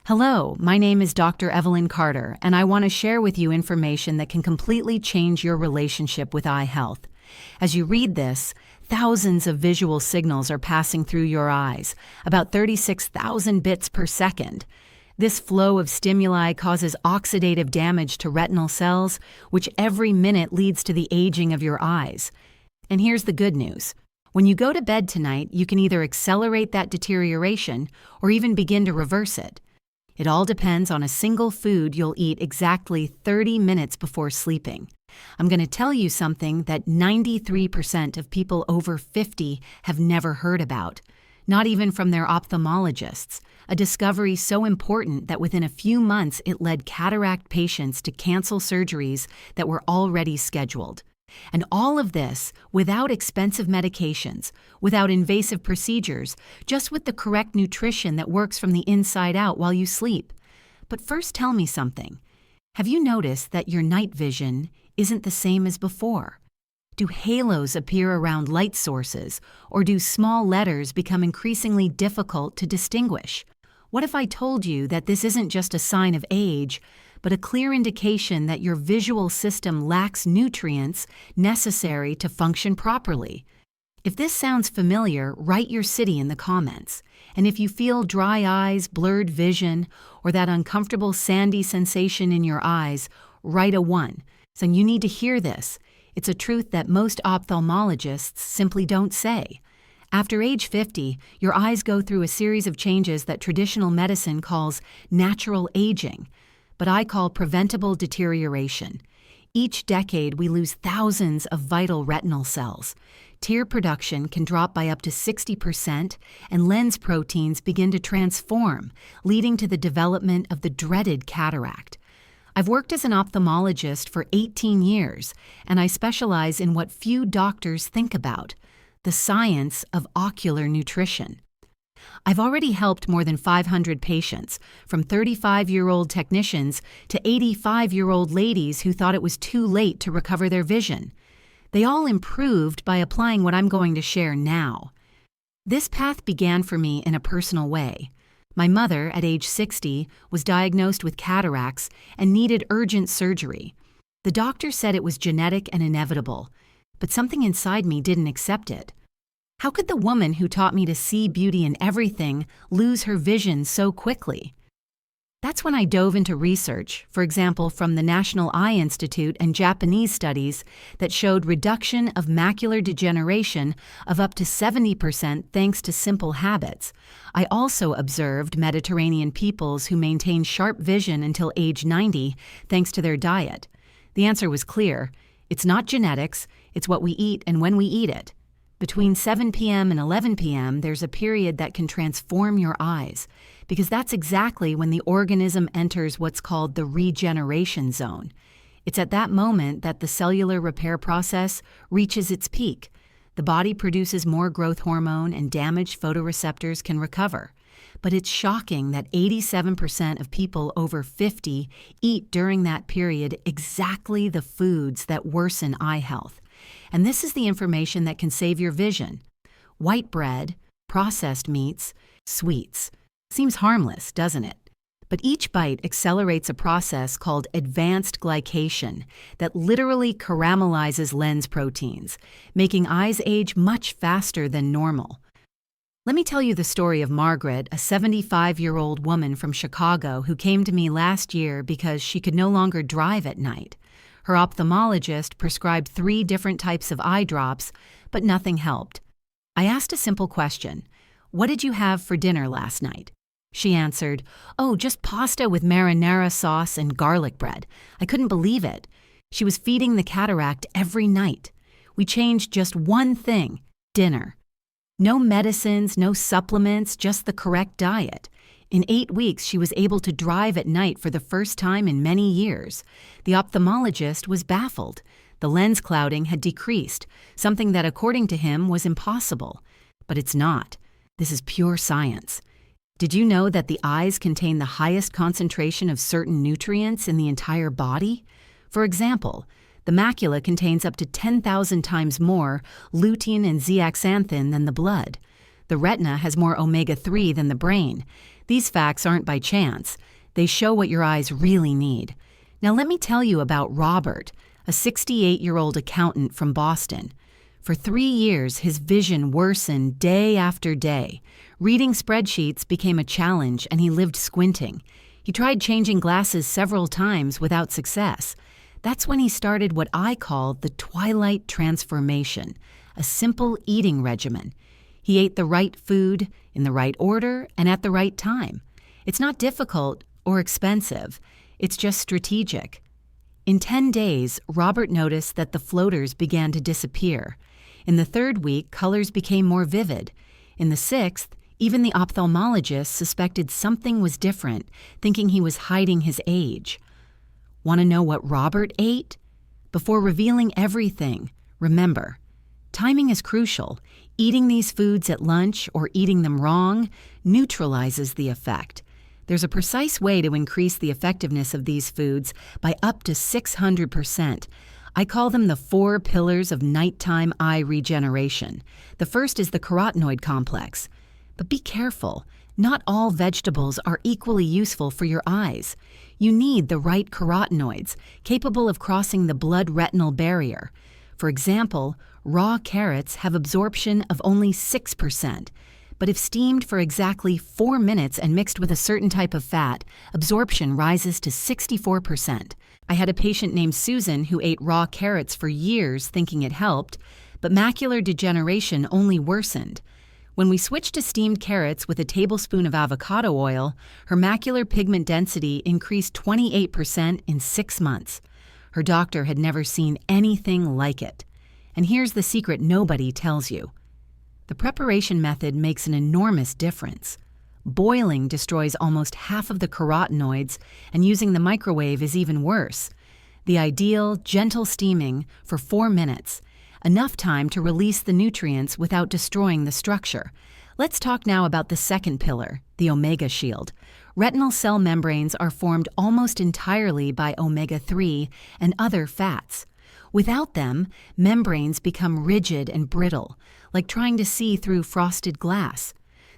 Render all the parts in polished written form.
Hello, my name is Dr. Evelyn Carter, and I want to share with you information that can completely change your relationship with eye health. As you read this, thousands of visual signals are passing through your eyes, about 36,000 bits per second. This flow of stimuli causes oxidative damage to retinal cells, which every minute leads to the aging of your eyes. And here's the good news. When you go to bed tonight, you can either accelerate that deterioration or even begin to reverse it. It all depends on a single food you'll eat exactly 30 minutes before sleeping. I'm going to tell you something that 93% of people over 50 have never heard about, not even from their ophthalmologists, a discovery so important that within a few months it led cataract patients to cancel surgeries that were already scheduled. And all of this without expensive medications, without invasive procedures, just with the correct nutrition that works from the inside out while you sleep. But first tell me something. Have you noticed that your night vision isn't the same as before? Do halos appear around light sources, or do small letters become increasingly difficult to distinguish? What if I told you that this isn't just a sign of age, but a clear indication that your visual system lacks nutrients necessary to function properly? If this sounds familiar, write your city in the comments. And if you feel dry eyes, blurred vision, or that uncomfortable sandy sensation in your eyes, write a 1. So you need to hear this. It's a truth that most ophthalmologists simply don't say. After age 50, your eyes go through a series of changes that traditional medicine calls natural aging, but I call preventable deterioration. Each decade, we lose thousands of vital retinal cells. Tear production can drop by up to 60%, and lens proteins begin to transform, leading to the development of the dreaded cataract. I've worked as an ophthalmologist for 18 years, and I specialize in what few doctors think about: the science of ocular nutrition. I've already helped more than 500 patients, from 35-year-old technicians to 85-year-old ladies who thought it was too late to recover their vision. They all improved by applying what I'm going to share now. This path began for me in a personal way. My mother, at age 60, was diagnosed with cataracts and needed urgent surgery. The doctor said it was genetic and inevitable, but something inside me didn't accept it. How could the woman who taught me to see beauty in everything lose her vision so quickly? That's when I dove into research, for example, from the National Eye Institute and Japanese studies that showed reduction of macular degeneration of up to 70% thanks to simple habits. I also observed Mediterranean peoples who maintained sharp vision until age 90 thanks to their diet. The answer was clear. It's not genetics, it's what we eat and when we eat it. Between 7 p.m. and 11 p.m., there's a period that can transform your eyes, because that's exactly when the organism enters what's called the regeneration zone. It's at that moment that the cellular repair process reaches its peak. The body produces more growth hormone and damaged photoreceptors can recover. But it's shocking that 87% of people over 50 eat during that period exactly the foods that worsen eye health. And this is the information that can save your vision. White bread, processed meats, sweets. Seems harmless, doesn't it? But each bite accelerates a process called advanced glycation that literally caramelizes lens proteins, making eyes age much faster than normal. Let me tell you the story of Margaret, a 75-year-old woman from Chicago who came to me last year because she could no longer drive at night. Her ophthalmologist prescribed 3 different types of eye drops, but nothing helped. I asked a simple question: "What did you have for dinner last night?" She answered, "Oh, just pasta with marinara sauce and garlic bread." I couldn't believe it. She was feeding the cataract every night. We changed just one thing: dinner. No medicines, no supplements, just the correct diet. In 8 weeks, she was able to drive at night for the first time in many years. The ophthalmologist was baffled. The lens clouding had decreased, something that, according to him, was impossible. But it's not. This is pure science. Did you know that the eyes contain the highest concentration of certain nutrients in the entire body? For example, the macula contains up to 10,000 times more lutein and zeaxanthin than the blood. The retina has more omega-3 than the brain. These facts aren't by chance. They show what your eyes really need. Now let me tell you about Robert, a 68-year-old accountant from Boston. For 3 years, his vision worsened day after day. Reading spreadsheets became a challenge, and he lived squinting. He tried changing glasses several times without success. That's when he started what I call the Twilight Transformation, a simple eating regimen. He ate the right food, in the right order, and at the right time. It's not difficult or expensive. It's just strategic. In 10 days, Robert noticed that the floaters began to disappear. In the 3rd week, colors became more vivid. In the 6th, even the ophthalmologist suspected something was different, thinking he was hiding his age. Want to know what Robert ate? Before revealing everything, remember, timing is crucial. Eating these foods at lunch or eating them wrong neutralizes the effect. There's a precise way to increase the effectiveness of these foods by up to 600%. I call them the 4 pillars of nighttime eye regeneration. The first is the carotenoid complex. But be careful. Not all vegetables are equally useful for your eyes. You need the right carotenoids, capable of crossing the blood-retinal barrier. For example, raw carrots have absorption of only 6%. But if steamed for exactly 4 minutes and mixed with a certain type of fat, absorption rises to 64%. I had a patient named Susan who ate raw carrots for years thinking it helped, but macular degeneration only worsened. When we switched to steamed carrots with a tablespoon of avocado oil, her macular pigment density increased 28% in 6 months. Her doctor had never seen anything like it. And here's the secret nobody tells you. The preparation method makes an enormous difference. Boiling destroys almost half of the carotenoids, and using the microwave is even worse. The ideal, gentle steaming for 4 minutes, enough time to release the nutrients without destroying the structure. Let's talk now about the second pillar, the omega shield. Retinal cell membranes are formed almost entirely by omega-3 and other fats. Without them, membranes become rigid and brittle, like trying to see through frosted glass.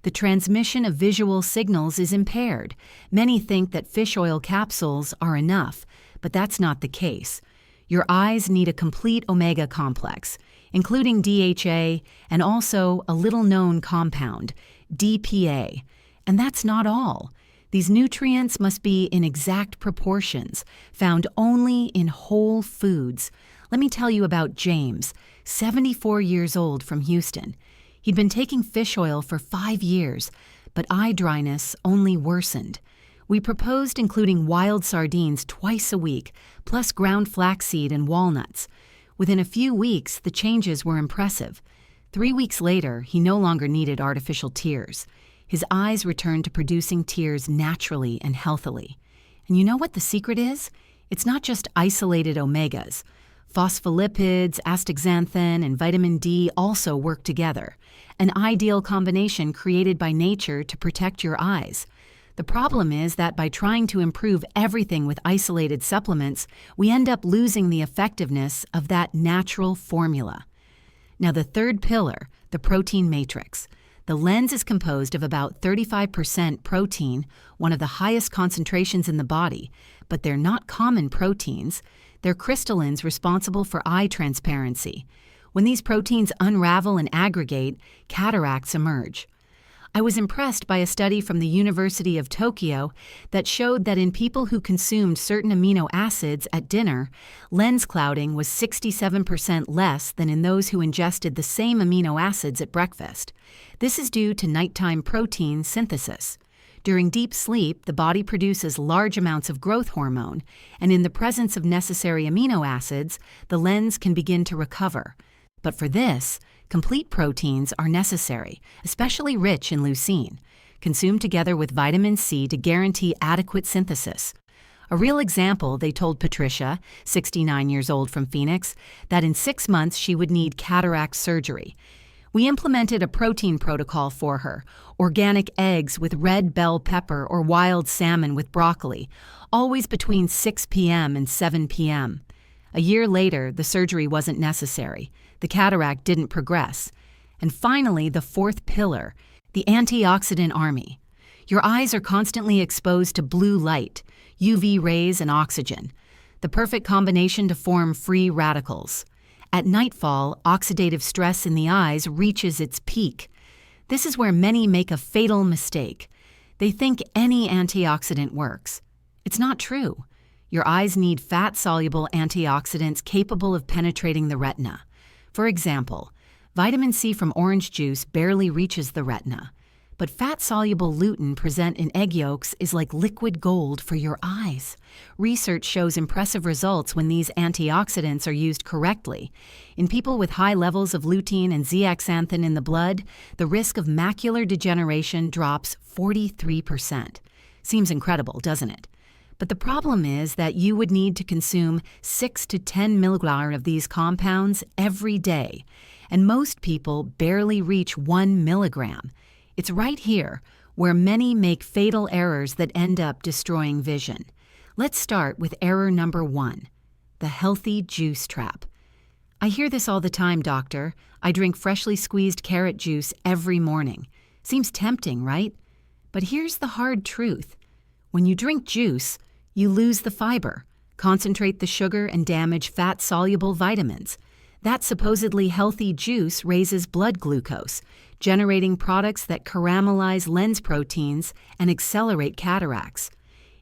The transmission of visual signals is impaired. Many think that fish oil capsules are enough, but that's not the case. Your eyes need a complete omega complex, including DHA and also a little-known compound, DPA. And that's not all. These nutrients must be in exact proportions, found only in whole foods. Let me tell you about James, 74 years old from Houston. He'd been taking fish oil for 5 years, but eye dryness only worsened. We proposed including wild sardines twice a week, plus ground flaxseed and walnuts. Within a few weeks, the changes were impressive. 3 weeks later, he no longer needed artificial tears. His eyes returned to producing tears naturally and healthily. And you know what the secret is? It's not just isolated omegas. Phospholipids, astaxanthin, and vitamin D also work together, an ideal combination created by nature to protect your eyes. The problem is that by trying to improve everything with isolated supplements, we end up losing the effectiveness of that natural formula. Now the third pillar, the protein matrix. The lens is composed of about 35% protein, one of the highest concentrations in the body, but they're not common proteins. They're crystallins responsible for eye transparency. When these proteins unravel and aggregate, cataracts emerge. I was impressed by a study from the University of Tokyo that showed that in people who consumed certain amino acids at dinner, lens clouding was 67% less than in those who ingested the same amino acids at breakfast. This is due to nighttime protein synthesis. During deep sleep, the body produces large amounts of growth hormone, and in the presence of necessary amino acids, the lens can begin to recover. But for this, complete proteins are necessary, especially rich in leucine, consumed together with vitamin C to guarantee adequate synthesis. A real example, they told Patricia, 69 years old from Phoenix, that in 6 months she would need cataract surgery. We implemented a protein protocol for her, organic eggs with red bell pepper or wild salmon with broccoli, always between 6 p.m. and 7 p.m. A year later, the surgery wasn't necessary. The cataract didn't progress. And finally, the fourth pillar, the antioxidant army. Your eyes are constantly exposed to blue light, UV rays, and oxygen, the perfect combination to form free radicals. At nightfall, oxidative stress in the eyes reaches its peak. This is where many make a fatal mistake. They think any antioxidant works. It's not true. Your eyes need fat-soluble antioxidants capable of penetrating the retina. For example, vitamin C from orange juice barely reaches the retina, but fat-soluble lutein present in egg yolks is like liquid gold for your eyes. Research shows impressive results when these antioxidants are used correctly. In people with high levels of lutein and zeaxanthin in the blood, the risk of macular degeneration drops 43%. Seems incredible, doesn't it? But the problem is that you would need to consume 6 to 10 milligrams of these compounds every day, and most people barely reach 1 milligram. It's right here where many make fatal errors that end up destroying vision. Let's start with error number 1, the healthy juice trap. I hear this all the time, doctor. I drink freshly squeezed carrot juice every morning. Seems tempting, right? But here's the hard truth. When you drink juice, you lose the fiber, concentrate the sugar, and damage fat-soluble vitamins. That supposedly healthy juice raises blood glucose, generating products that caramelize lens proteins and accelerate cataracts.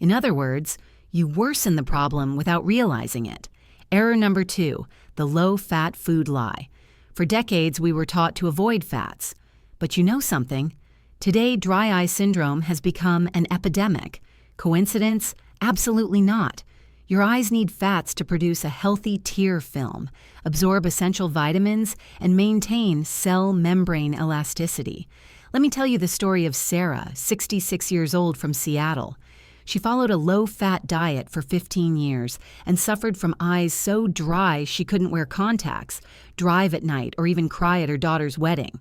In other words, you worsen the problem without realizing it. Error number 2, the low-fat food lie. For decades, we were taught to avoid fats. But you know something? Today, dry eye syndrome has become an epidemic. Coincidence? Absolutely not. Your eyes need fats to produce a healthy tear film, absorb essential vitamins, and maintain cell membrane elasticity. Let me tell you the story of Sarah, 66 years old, from Seattle. She followed a low-fat diet for 15 years and suffered from eyes so dry she couldn't wear contacts, drive at night, or even cry at her daughter's wedding.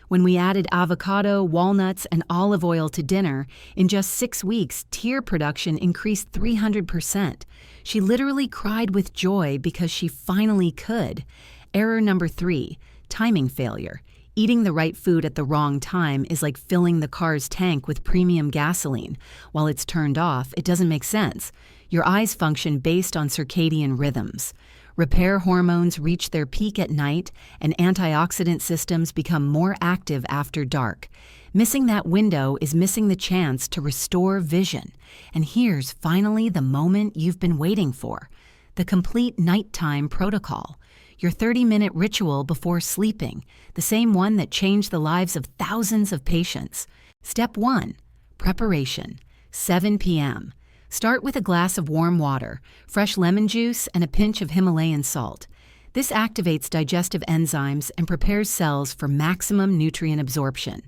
When we added avocado, walnuts, and olive oil to dinner, in just 6 weeks, tear production increased 300%. She literally cried with joy because she finally could. Error number 3, timing failure. Eating the right food at the wrong time is like filling the car's tank with premium gasoline. While it's turned off, it doesn't make sense. Your eyes function based on circadian rhythms. Repair hormones reach their peak at night, and antioxidant systems become more active after dark. Missing that window is missing the chance to restore vision. And here's finally the moment you've been waiting for: the complete nighttime protocol. Your 30-minute ritual before sleeping, the same one that changed the lives of thousands of patients. Step 1, preparation, 7 p.m. Start with a glass of warm water, fresh lemon juice, and a pinch of Himalayan salt. This activates digestive enzymes and prepares cells for maximum nutrient absorption.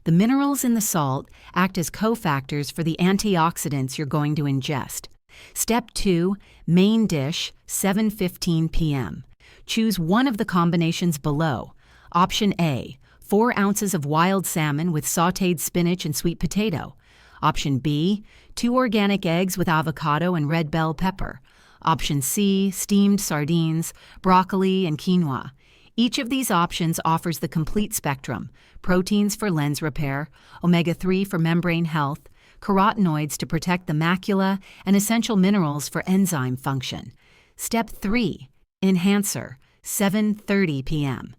The minerals in the salt act as cofactors for the antioxidants you're going to ingest. Step 2, main dish, 7:15 p.m. Choose one of the combinations below. Option A, 4 ounces of wild salmon with sautéed spinach and sweet potato. Option B, 2 organic eggs with avocado and red bell pepper. Option C, steamed sardines, broccoli, and quinoa. Each of these options offers the complete spectrum: proteins for lens repair, omega-3 for membrane health, carotenoids to protect the macula, and essential minerals for enzyme function. Step 3, enhancer, 7:30 p.m.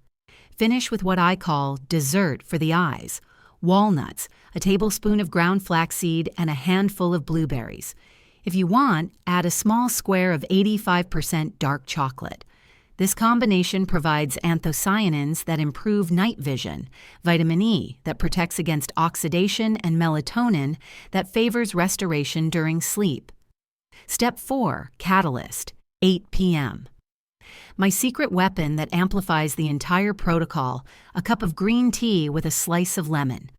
Finish with what I call dessert for the eyes: walnuts, a tablespoon of ground flaxseed, and a handful of blueberries. If you want, add a small square of 85% dark chocolate. This combination provides anthocyanins that improve night vision, vitamin E that protects against oxidation, and melatonin that favors restoration during sleep. Step 4, catalyst, 8 p.m. My secret weapon that amplifies the entire protocol: a cup of green tea with a slice of lemon.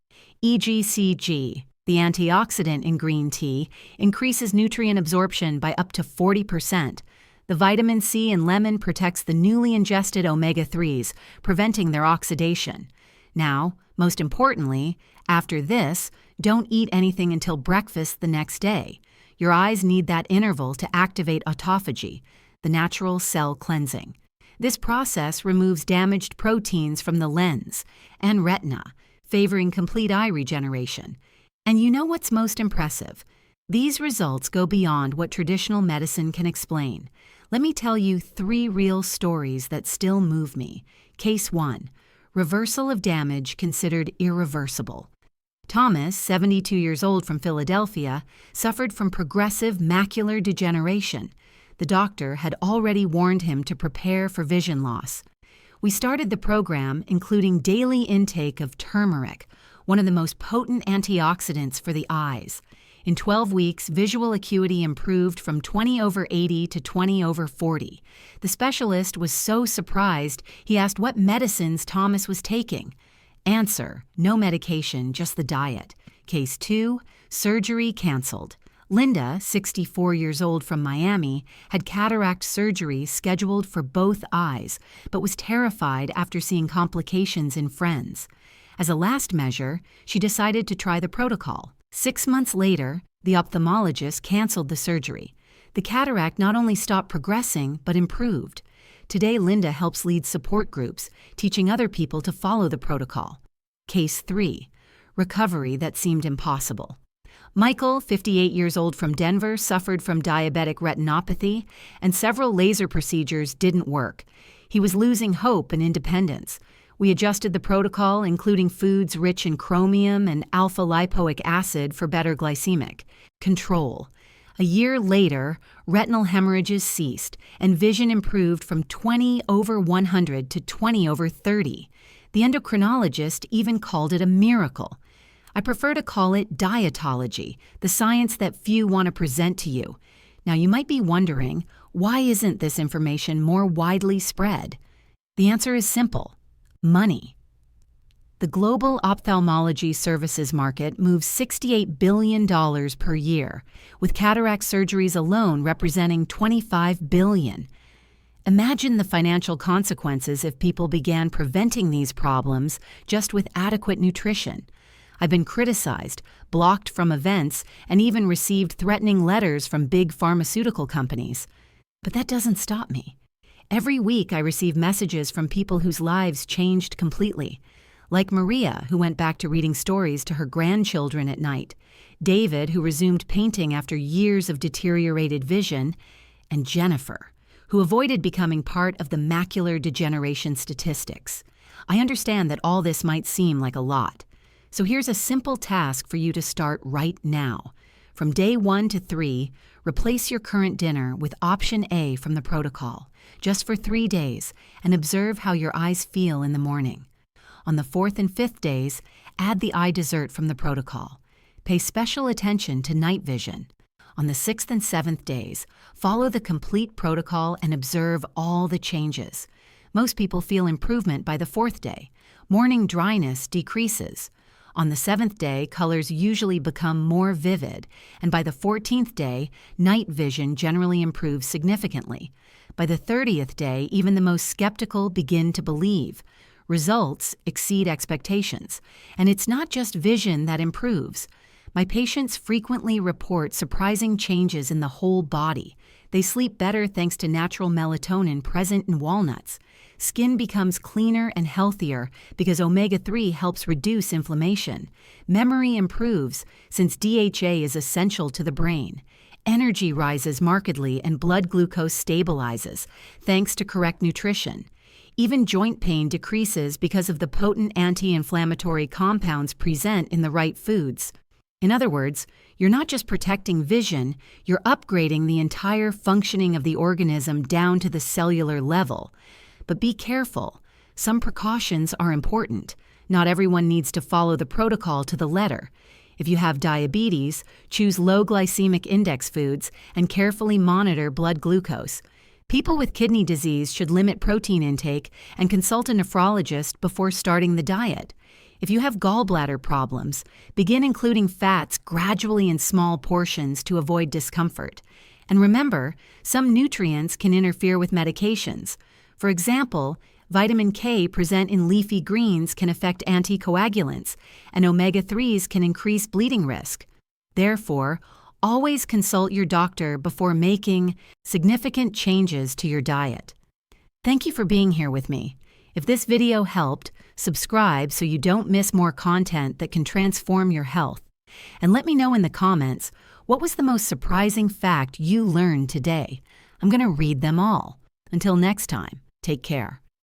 EGCG, the antioxidant in green tea, increases nutrient absorption by up to 40%. The vitamin C in lemon protects the newly ingested omega-3s, preventing their oxidation. Now, most importantly, after this, don't eat anything until breakfast the next day. Your eyes need that interval to activate autophagy, the natural cell cleansing. This process removes damaged proteins from the lens and retina, favoring complete eye regeneration. And you know what's most impressive? These results go beyond what traditional medicine can explain. Let me tell you 3 real stories that still move me. Case 1. Reversal of damage considered irreversible. Thomas, 72 years old from Philadelphia, suffered from progressive macular degeneration. The doctor had already warned him to prepare for vision loss. We started the program including daily intake of turmeric, one of the most potent antioxidants for the eyes. In 12 weeks, visual acuity improved from 20/80 to 20/40. The specialist was so surprised, he asked what medicines Thomas was taking. Answer: no medication, just the diet. Case 2, surgery canceled. Linda, 64 years old from Miami, had cataract surgery scheduled for both eyes, but was terrified after seeing complications in friends. As a last measure, she decided to try the protocol. 6 months later, the ophthalmologist canceled the surgery. The cataract not only stopped progressing, but improved. Today, Linda helps lead support groups, teaching other people to follow the protocol. Case 3. Recovery that seemed impossible. Michael, 58 years old from Denver, suffered from diabetic retinopathy, and several laser procedures didn't work. He was losing hope and independence. We adjusted the protocol, including foods rich in chromium and alpha-lipoic acid for better glycemic control. A year later, retinal hemorrhages ceased, and vision improved from 20/100 to 20/30. The endocrinologist even called it a miracle. I prefer to call it dietology, the science that few want to present to you. Now, you might be wondering, why isn't this information more widely spread? The answer is simple: money. The global ophthalmology services market moves $68 billion per year, with cataract surgeries alone representing $25 billion. Imagine the financial consequences if people began preventing these problems just with adequate nutrition. I've been criticized, blocked from events, and even received threatening letters from big pharmaceutical companies. But that doesn't stop me. Every week I receive messages from people whose lives changed completely. Like Maria, who went back to reading stories to her grandchildren at night, David, who resumed painting after years of deteriorated vision, and Jennifer, who avoided becoming part of the macular degeneration statistics. I understand that all this might seem like a lot. So here's a simple task for you to start right now. From day 1 to 3, replace your current dinner with option A from the protocol, just for 3 days, and observe how your eyes feel in the morning. On the 4th and 5th days, add the eye dessert from the protocol. Pay special attention to night vision. On the 6th and 7th days, follow the complete protocol and observe all the changes. Most people feel improvement by the 4th day. Morning dryness decreases. On the 7th day, colors usually become more vivid, and by the 14th day, night vision generally improves significantly. By the 30th day, even the most skeptical begin to believe. Results exceed expectations, and it's not just vision that improves. My patients frequently report surprising changes in the whole body. They sleep better thanks to natural melatonin present in walnuts. Skin becomes cleaner and healthier because omega-3 helps reduce inflammation. Memory improves since DHA is essential to the brain. Energy rises markedly and blood glucose stabilizes thanks to correct nutrition. Even joint pain decreases because of the potent anti-inflammatory compounds present in the right foods. In other words, you're not just protecting vision, you're upgrading the entire functioning of the organism down to the cellular level. But be careful. Some precautions are important. Not everyone needs to follow the protocol to the letter. If you have diabetes, choose low glycemic index foods and carefully monitor blood glucose. People with kidney disease should limit protein intake and consult a nephrologist before starting the diet. If you have gallbladder problems, begin including fats gradually in small portions to avoid discomfort. And remember, some nutrients can interfere with medications. For example, vitamin K present in leafy greens can affect anticoagulants, and omega-3s can increase bleeding risk. Therefore, always consult your doctor before making significant changes to your diet. Thank you for being here with me. If this video helped, subscribe so you don't miss more content that can transform your health. And let me know in the comments, what was the most surprising fact you learned today? I'm going to read them all. Until next time, take care.